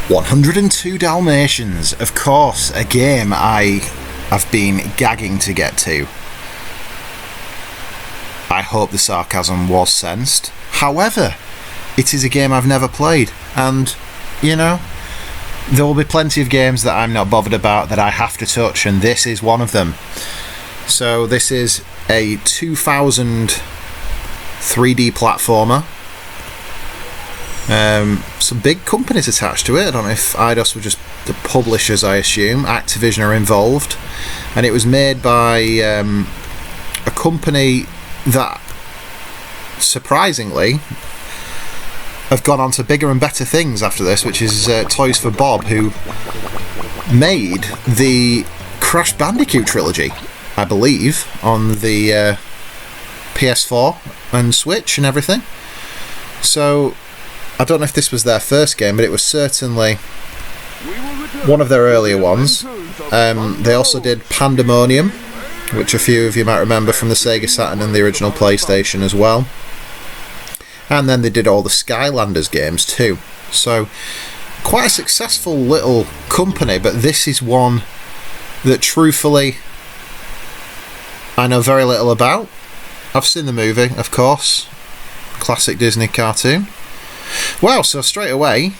102 Dalmatians, of course, a game I have been gagging to get to. I hope the sarcasm was sensed. However, it is a game I've never played, and, you know, there will be plenty of games that I'm not bothered about that I have to touch, and this is one of them. So this is a 2000 3D platformer. Some big companies attached to it. I don't know if Eidos were just the publishers, I assume. Activision are involved. And it was made by a company that, surprisingly, have gone on to bigger and better things after this, which is Toys for Bob, who made the Crash Bandicoot trilogy, I believe, on the PS4 and Switch and everything. So I don't know if this was their first game, but it was certainly one of their earlier ones. They also did Pandemonium, which a few of you might remember from the Sega Saturn and the original PlayStation as well. And then they did all the Skylanders games too. So quite a successful little company, but this is one that truthfully I know very little about. I've seen the movie, of course. Classic Disney cartoon. Wow, so straight away,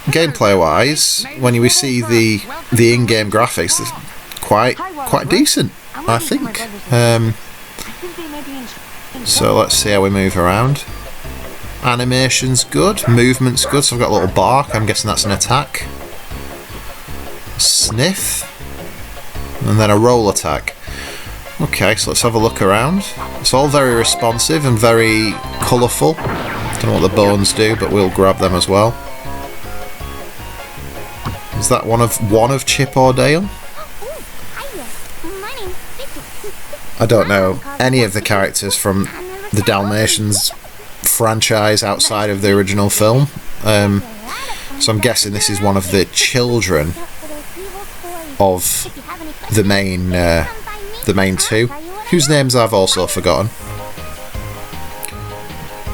gameplay wise, when you see the in-game graphics, they're quite decent, I think. So let's see how we move around. Animation's good, movement's good, so I've got a little bark, I'm guessing that's an attack. Sniff, and then a roll attack. Okay, so let's have a look around. It's all very responsive and very colourful. Don't know what the bones do, but we'll grab them as well. Is that one of Chip or Dale? I don't know any of the characters from the Dalmatians franchise outside of the original film, so I'm guessing this is one of the children of the main two, whose names I've also forgotten.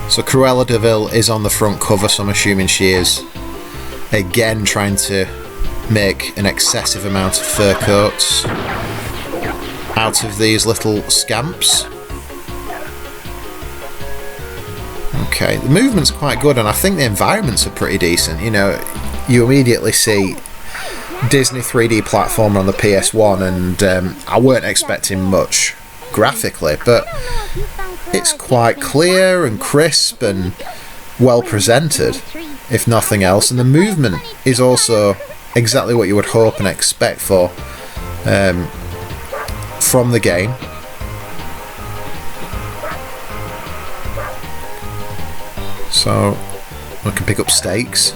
So Cruella de Vil is on the front cover, so I'm assuming she is again trying to make an excessive amount of fur coats out of these little scamps. Okay, the movement's quite good, and I think the environments are pretty decent. You know, you immediately see Disney 3D platformer on the PS1, and I weren't expecting much graphically, but it's quite clear and crisp and well presented, if nothing else, and the movement is also exactly what you would hope and expect from the game. So we can pick up stakes.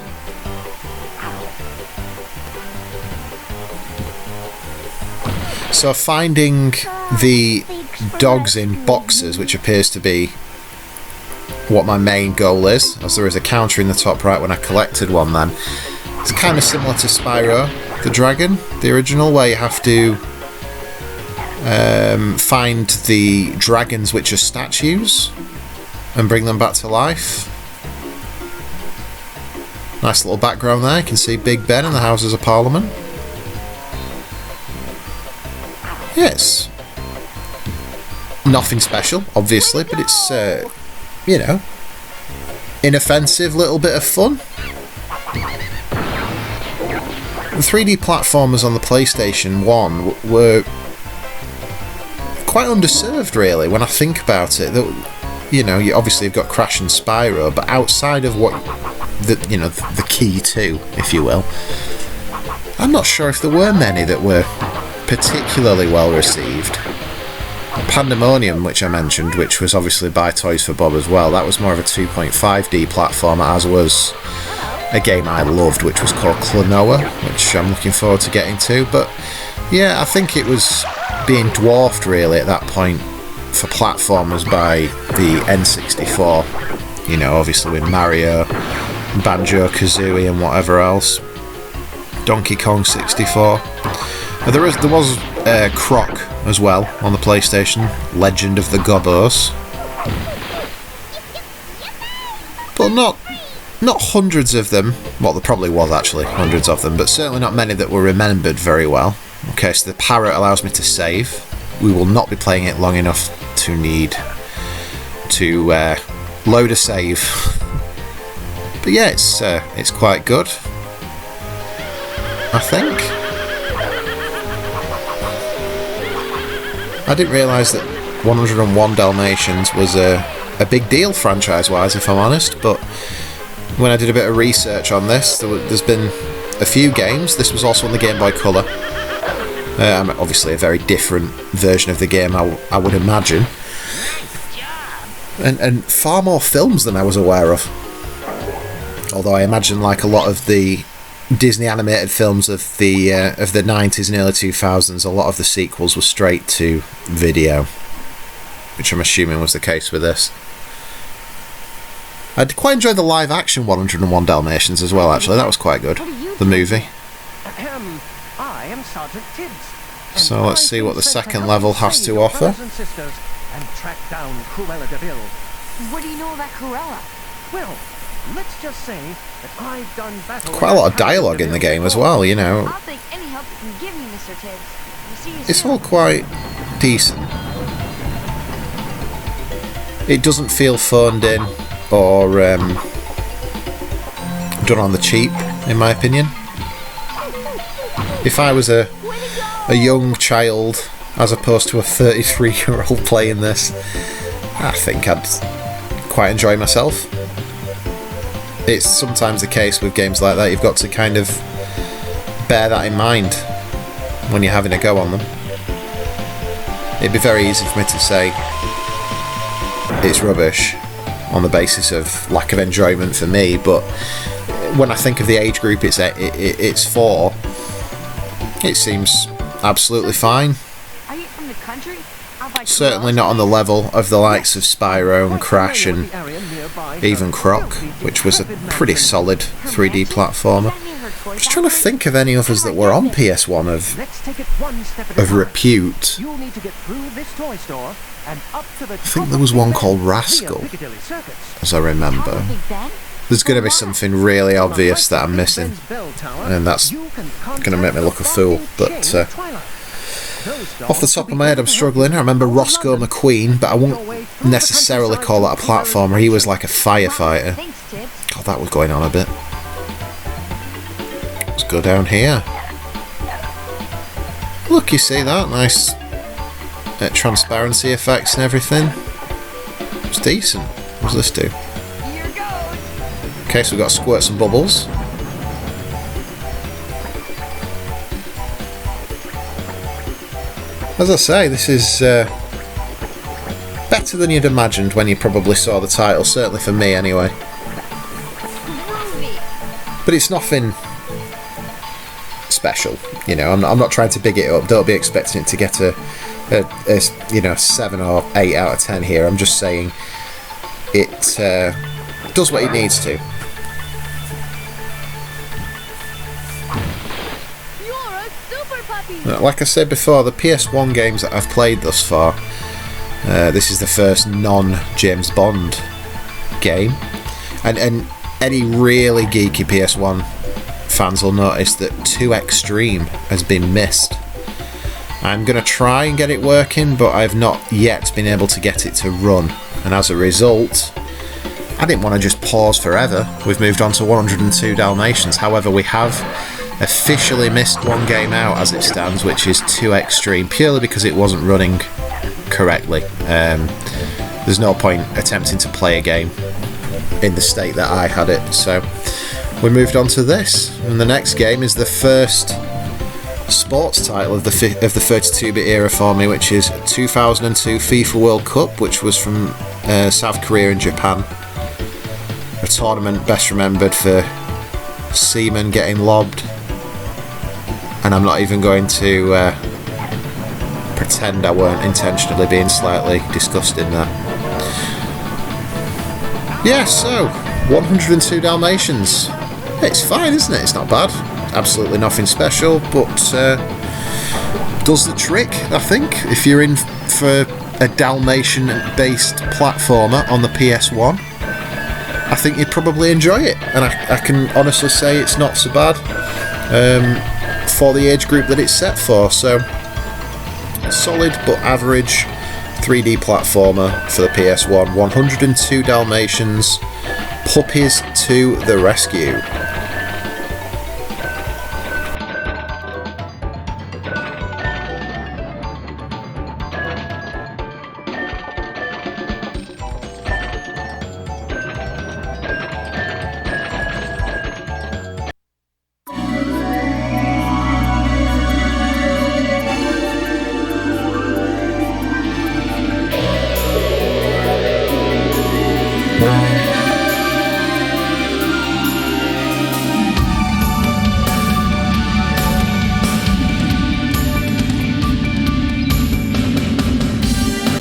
So finding the dogs in boxes, which appears to be what my main goal is, as there is a counter in the top right when I collected one then. It's kind of similar to Spyro the Dragon, the original, where you have to find the dragons which are statues and bring them back to life. Nice little background there, you can see Big Ben and the Houses of Parliament. Yes. Nothing special, obviously, but it's, you know, inoffensive little bit of fun. The 3D platformers on the PlayStation 1 were quite underserved, really, when I think about it. You know, you obviously have got Crash and Spyro, but outside of what, the key two, if you will, I'm not sure if there were many that were particularly well received. Pandemonium, which I mentioned, which was obviously by Toys for Bob as well, that was more of a 2.5D platformer, as was a game I loved, which was called Klonoa, which I'm looking forward to getting to. But yeah, I think it was being dwarfed really at that point for platformers by the N64, you know, obviously with Mario, Banjo-Kazooie and whatever else, Donkey Kong 64. There was Croc as well on the PlayStation, Legend of the Gobos, but not hundreds of them. Well, there probably was actually hundreds of them, but certainly not many that were remembered very well. Okay, so the parrot allows me to save. We will not be playing it long enough to need to load a save. But yeah, it's quite good, I think. I didn't realise that 101 Dalmatians was a big deal franchise-wise, if I'm honest, but when I did a bit of research on this, there's been a few games. This was also on the Game Boy Color. Obviously a very different version of the game, I would imagine. And far more films than I was aware of. Although I imagine, like a lot of the Disney animated films of the 90s and early 2000s, a lot of the sequels were straight to video, which I'm assuming was the case with this. I quite enjoyed the live action 101 Dalmatians as well, actually. That was quite good, the movie. I am Sergeant Tibbs. So let's see what the second level has to offer. And track down Cruella de Vil. What do you know about Cruella? Well, let's just say that I've done battle. Quite a lot of dialogue in the game as well, you know. I'll take any help you can give me, Mr. Tibbs. You see, It's all quite decent. It doesn't feel phoned in or done on the cheap, in my opinion. If I was a young child as opposed to a 33-year-old playing this, I think I'd quite enjoy myself. It's sometimes the case with games like that, you've got to kind of bear that in mind when you're having a go on them. It'd be very easy for me to say it's rubbish on the basis of lack of enjoyment for me, but when I think of the age group it's for, it seems absolutely fine. Are you from the country? Certainly not on the level of the likes of Spyro and Crash and even Croc, which was a pretty solid 3D platformer. I'm just trying to think of any others that were on PS1 of repute. I think there was one called Rascal, as I remember. There's going to be something really obvious that I'm missing, and that's going to make me look a fool, but off the top of my head I'm struggling. I remember Roscoe McQueen, but I won't necessarily call that a platformer. He was like a firefighter. God, that was going on a bit. Let's go down here. Look, you see that? Nice transparency effects and everything. It's decent. What does this do? Okay, so we've got squirts and bubbles. As I say, this is better than you'd imagined when you probably saw the title, certainly for me anyway. But it's nothing special, you know. I'm not trying to big it up. Don't be expecting it to get a 7 or 8 out of 10 here. I'm just saying it does what it needs to. Like I said before, the PS1 games that I've played thus far, this is the first non-James Bond game, and any really geeky PS1 fans will notice that 2 Extreme has been missed. I'm going to try and get it working, but I've not yet been able to get it to run, and as a result, I didn't want to just pause forever. We've moved on to 102 Dalmatians. However, we have officially missed one game out as it stands, which is 2 Extreme, purely because it wasn't running correctly. There's no point attempting to play a game in the state that I had it, so we moved on to this, and the next game is the first sports title of the 32-bit era for me, which is 2002 FIFA World Cup, which was from South Korea and Japan. A tournament best remembered for seamen getting lobbed, and I'm not even going to pretend I weren't intentionally being slightly disgusting there. Yeah, so 102 Dalmatians. It's fine, isn't it? It's not bad. Absolutely nothing special, but does the trick, I think, if you're in for a Dalmatian-based platformer on the PS1. I think you'd probably enjoy it, and I can honestly say it's not so bad for the age group that it's set for. So, solid but average 3D platformer for the PS1. 102 Dalmatians, Puppies to the rescue.